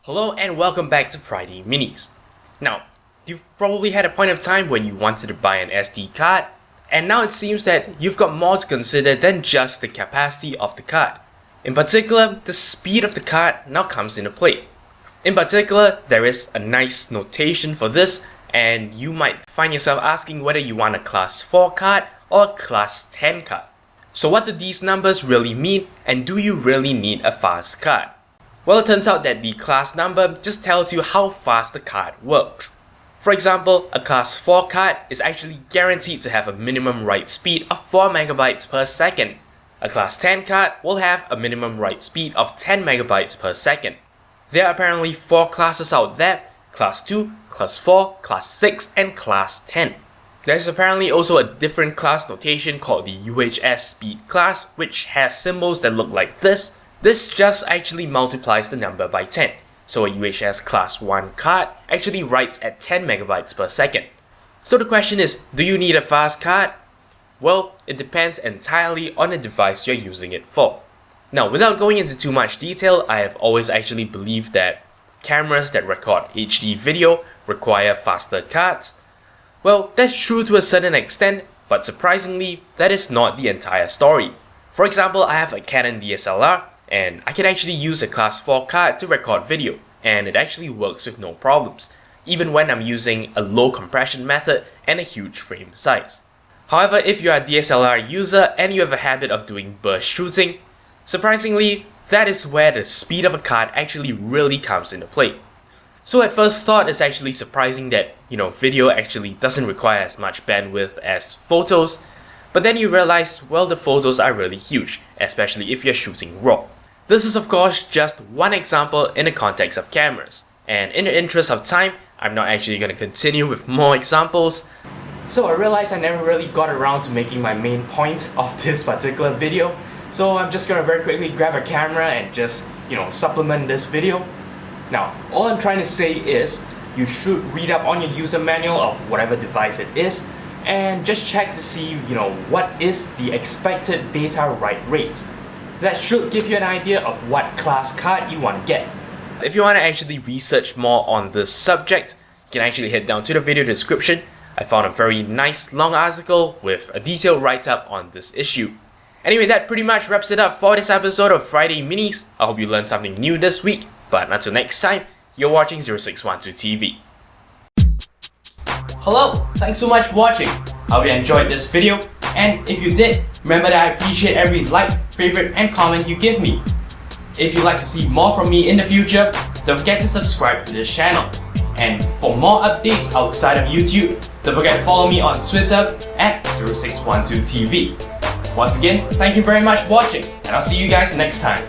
Hello and welcome back to Friday Minis. Now, you've probably had a point of time when you wanted to buy an SD card, and now it seems that you've got more to consider than just the capacity of the card. In particular, the speed of the card now comes into play. In particular, there is a nice notation for this, and you might find yourself asking whether you want a class 4 card or a class 10 card. So what do these numbers really mean, and do you really need a fast card? Well, it turns out that the class number just tells you how fast the card works. For example, a class 4 card is actually guaranteed to have a minimum write speed of 4 megabytes per second. A class 10 card will have a minimum write speed of 10 megabytes per second. There are apparently 4 classes out there: class 2, class 4, class 6, and class 10. There's apparently also a different class notation called the UHS speed class, which has symbols that look like this. This just actually multiplies the number by 10. So a UHS class 1 card actually writes at 10 megabytes per second. So the question is, do you need a fast card? Well, it depends entirely on the device you're using it for. Now, without going into too much detail, I have always actually believed that cameras that record HD video require faster cards. Well, that's true to a certain extent, but surprisingly, that is not the entire story. For example, I have a Canon DSLR, and I can actually use a class 4 card to record video, and it actually works with no problems, even when I'm using a low compression method and a huge frame size. However, if you are a DSLR user and you have a habit of doing burst shooting, surprisingly, that is where the speed of a card actually really comes into play. So at first thought, it's actually surprising that, video actually doesn't require as much bandwidth as photos, but then you realize, well, the photos are really huge, especially if you're shooting RAW. This is of course just one example in the context of cameras, and in the interest of time, I'm not actually going to continue with more examples. So I realized I never really got around to making my main point of this particular video, so I'm just going to very quickly grab a camera and just, supplement this video. Now, all I'm trying to say is, you should read up on your user manual of whatever device it is, and just check to see, what is the expected data write rate. That should give you an idea of what class card you want to get. If you want to actually research more on this subject, you can actually head down to the video description. I found a very nice long article with a detailed write-up on this issue. Anyway, that pretty much wraps it up for this episode of Friday Minis. I hope you learned something new this week, but until next time, you're watching 0612 TV. Hello, thanks so much for watching. I hope you enjoyed this video, and if you did, remember that I appreciate every like, favorite, and comment you give me. If you'd like to see more from me in the future, don't forget to subscribe to this channel. And for more updates outside of YouTube, don't forget to follow me on Twitter at 0612TV. Once again, thank you very much for watching, and I'll see you guys next time.